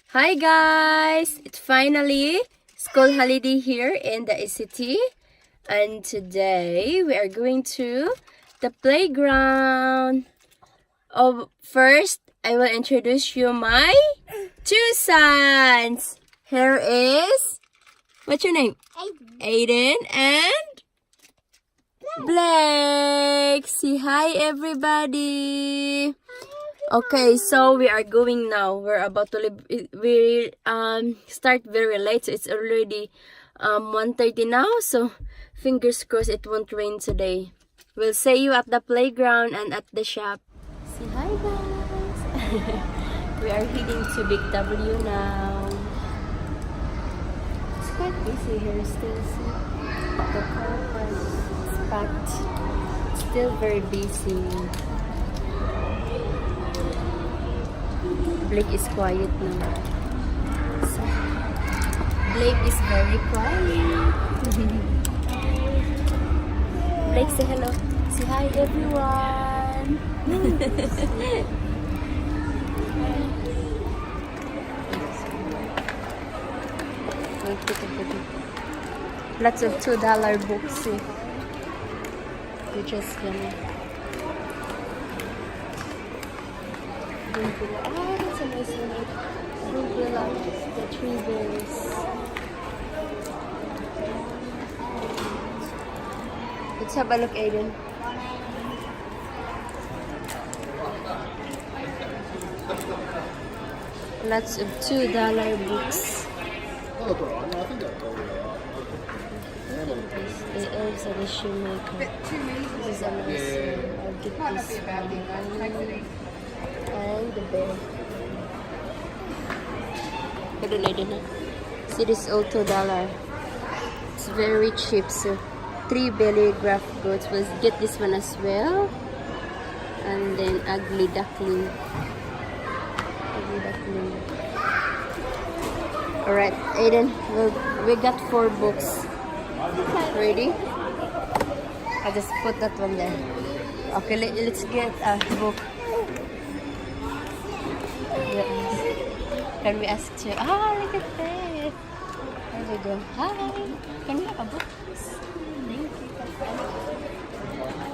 Hi guys! It's finally school holiday here in the city, and today we are going to the playground. Oh, first I will introduce you my two sons. Here is, what's your name? Aiden and Blake. Say hi everybody. Okay, so we are going now. We're about to leave. We start very late, so it's already 1:30 now. So fingers crossed it won't rain today. We'll see you at the playground and at the shop. Say hi guys. We are heading to Big W now. It's quite busy here still. See the car park is packed. Still very busy. Blake is quiet now. So, Blake is very quiet. Blake, say hello. Say hi everyone. Lots of $2 books. We're just gonna. Oh, that's a nice one. The tree bears. Let's have a look, Aiden. Lots of $2 books. It is a shoemaker. This is a nice one. I'll get this one. And the bear. See, this is all $2. It's very cheap, so 3 belly graph goats. We'll get this one as well. And then ugly duckling. Alright, Aiden, we got 4 books. Ready? I'll just put that one there. Okay, let's get a book. Can we ask you? Ah, look at that. There we go. Hi. Can we have a book? Thank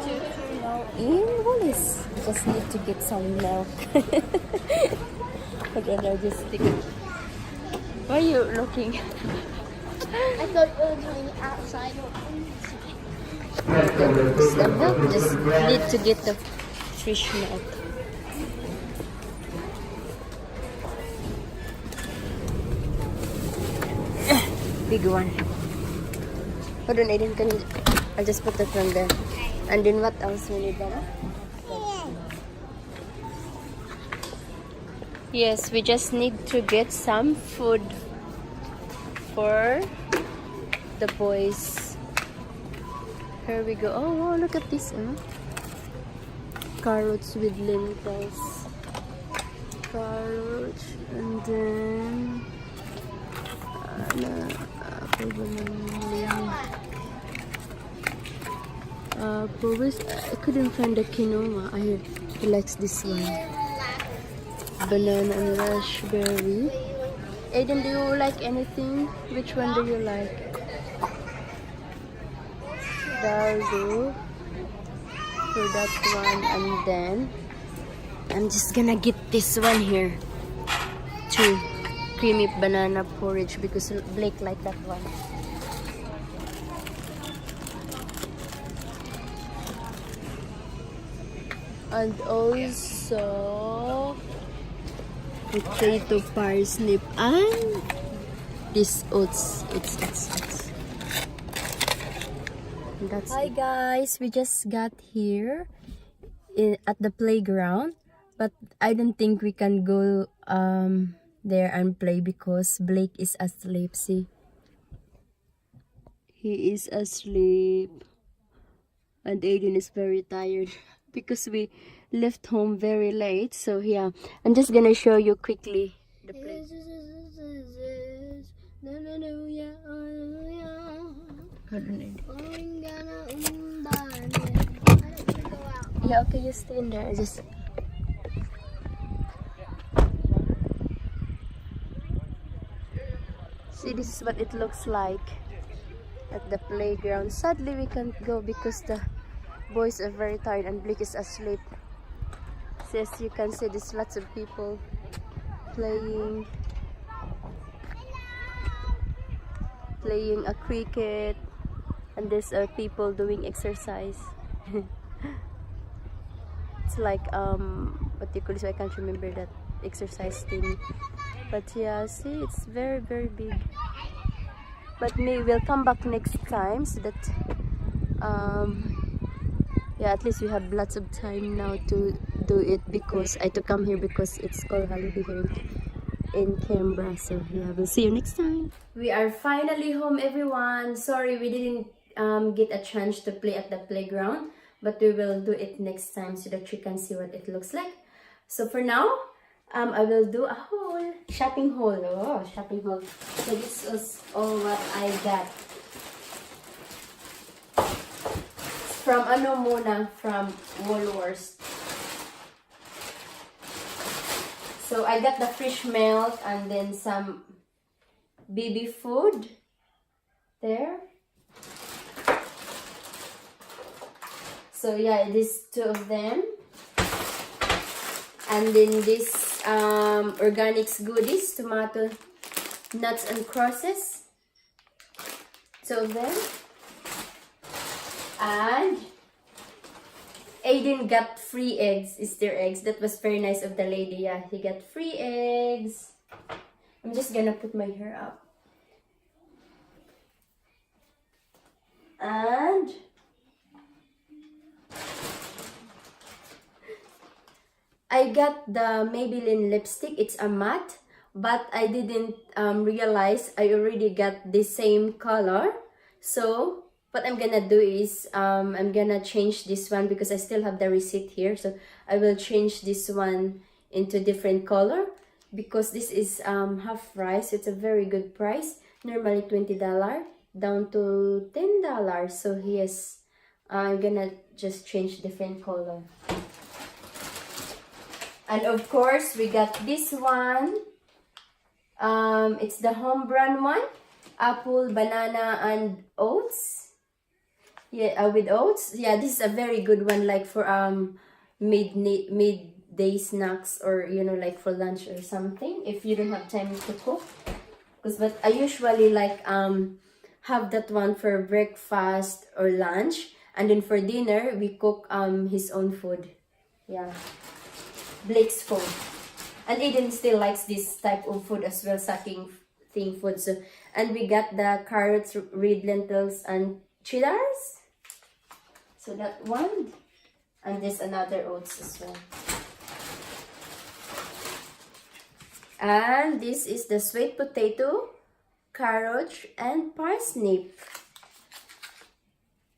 you. What is? Just need to get some milk. But then I'll just stick it. Why are you looking? I thought you were doing outside or The milk, just need to get the fresh milk. Big one. Hold on, Aiden, can you? I'll just put that one there. And then what else we need, Mama? Yes, we just need to get some food for the boys. Here we go. Oh, wow, look at this. Carrots with lentils. Carrots, and then I couldn't find the quinoa. He likes this one. Banana and raspberry. Aiden, do you like anything? Which one do you like? Dardo for that one, and then I'm just gonna get this one here too. Creamy banana porridge because Blake liked that one. And also potato, parsnip, and this oats. It's. That's Hi guys, we just got here at the playground, but I don't think we can go there and play because Blake is asleep. See, he is asleep, and Aiden is very tired because we left home very late. So yeah, I'm just gonna show you quickly the place. Yeah, okay, you stay in there. Just See, this is what it looks like at the playground. Sadly, we can't go because the boys are very tired and Blake is asleep. So as you can see, there's lots of people playing a cricket, and there's people doing exercise. It's like what do you call this? I can't remember that exercise thing. But yeah, see, it's very big. But maybe we'll come back next time so that yeah, at least we have lots of time now to do it, because I to come here because it's called holiday here in Canberra. So yeah, we'll see you next time. We are finally home, everyone. Sorry we didn't get a chance to play at the playground, but we will do it next time so that you can see what it looks like. So for now, I will do a shopping haul. Oh, shopping haul. So this is all what I got. From from Woolworths. So I got the fish milk and then some baby food there. So yeah, these two of them. And then this organics goodies, tomato, nuts and crosses. Two of them. And Aiden got free eggs, Easter eggs. That was very nice of the lady. Yeah, he got free eggs. I'm just gonna put my hair up. And I got the Maybelline lipstick. It's a matte, but I didn't realize I already got the same color. So what I'm gonna do is I'm gonna change this one because I still have the receipt here. So I will change this one into different color because this is half price. It's a very good price. Normally $20 down to $10. So yes, I'm gonna just change different color. And of course we got this one. It's the home brand one. Apple, banana, and oats. Yeah, with oats. Yeah, this is a very good one, like for midday snacks, or you know, like for lunch or something if you don't have time to cook. But I usually like have that one for breakfast or lunch, and then for dinner we cook his own food. Yeah, Blake's food. And Aiden still likes this type of food as well, sucking thing food. So, and we got the carrots, red lentils, and cheddars. So that one, and there's another oats as well. And this is the sweet potato, carrot, and parsnip,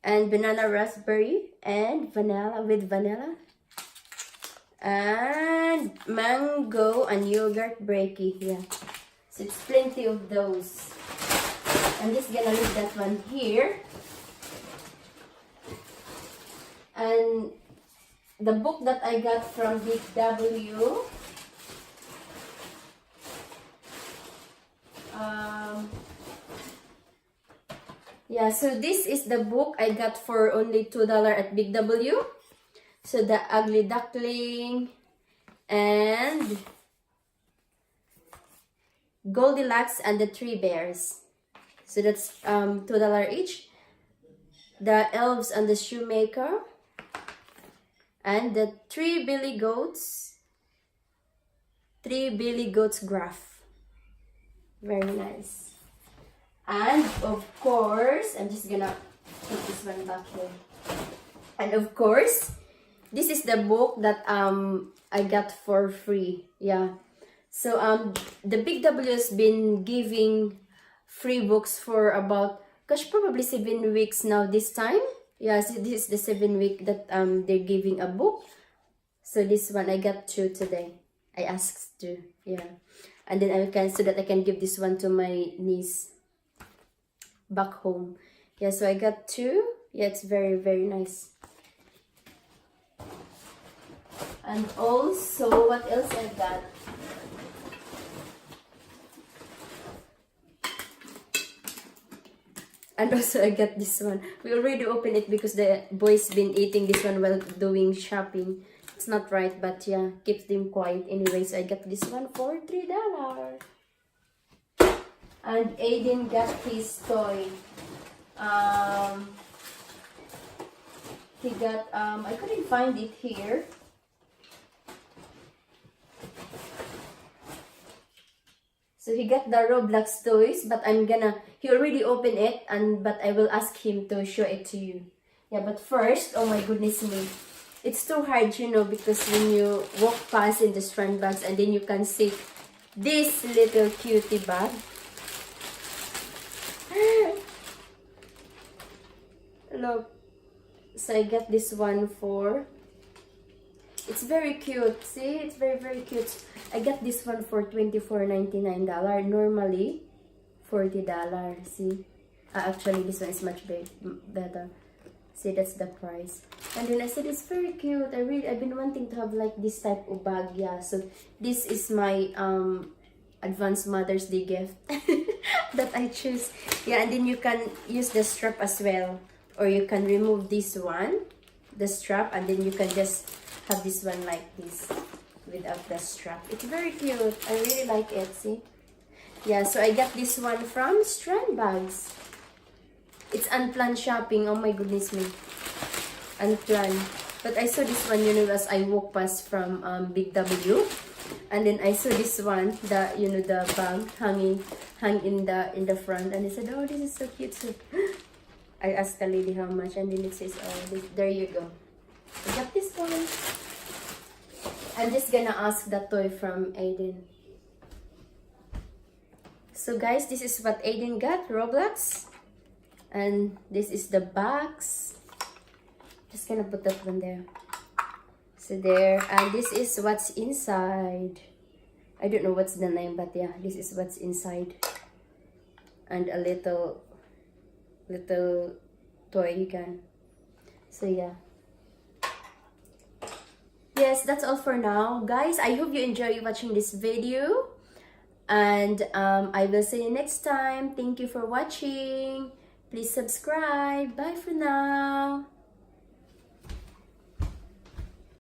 and banana raspberry, and vanilla with vanilla, and mango and yogurt brekkie. Yeah, so it's plenty of those. I'm just gonna leave that one here. And the book that I got from Big W, yeah, so this is the book I got for only $2 at Big W. So the Ugly Duckling and Goldilocks and the Three Bears. So that's $2 each. The Elves and the Shoemaker. And the Three Billy Goats graph. Very nice. And of course, I'm just gonna put this one back here. And of course, this is the book that I got for free. Yeah. So the Big W has been giving free books for about, gosh, probably 7 weeks now this time. Yeah, so this is the 7th week that they're giving a book. So this one I got 2 today. I asked to, yeah. And then I can, so that I can give this one to my niece back home. Yeah, so I got 2. Yeah, it's very nice. And also, what else I got? And also I got this one. We already opened it because the boys been eating this one while doing shopping. It's not right, but yeah, keeps them quiet anyway. So I got this one for $3. And Aiden got his toy. He got I couldn't find it here. So he got the Roblox toys, but he already opened it, but I will ask him to show it to you. Yeah, but first, oh my goodness me. It's too hard, because when you walk past in the strand bags and then you can see this little cutie bag. Look. So I got this one for... It's very cute. See? It's very, very cute. I got this one for $24.99. Normally, $40. See? Actually, this one is much better. See, that's the price. And then I said, it's very cute. I've been wanting to have like this type of bag. Yeah. So, this is my advanced Mother's Day gift that I choose. Yeah, and then you can use the strap as well. Or you can remove this one, the strap, and then you can just have this one like this without the strap. It's very cute. I really like it. See? Yeah, so I got this one from Strand Bags. It's unplanned shopping. Oh my goodness me. Unplanned. But I saw this one, as I walk past from Big W. And then I saw this one, the bag hang in the front. And I said, oh, this is so cute. So I asked the lady how much, and then it says, oh, there you go. I got this one. I'm just gonna ask the toy from Aiden. So guys, this is what Aiden got, Roblox. And this is the box. Just gonna put that one there. So there, and this is what's inside. I don't know what's the name, but yeah, this is what's inside. And a little toy you can. So yeah. Yes, that's all for now, guys. I hope you enjoy watching this video, and I will see you next time. Thank you for watching. Please subscribe. Bye for now.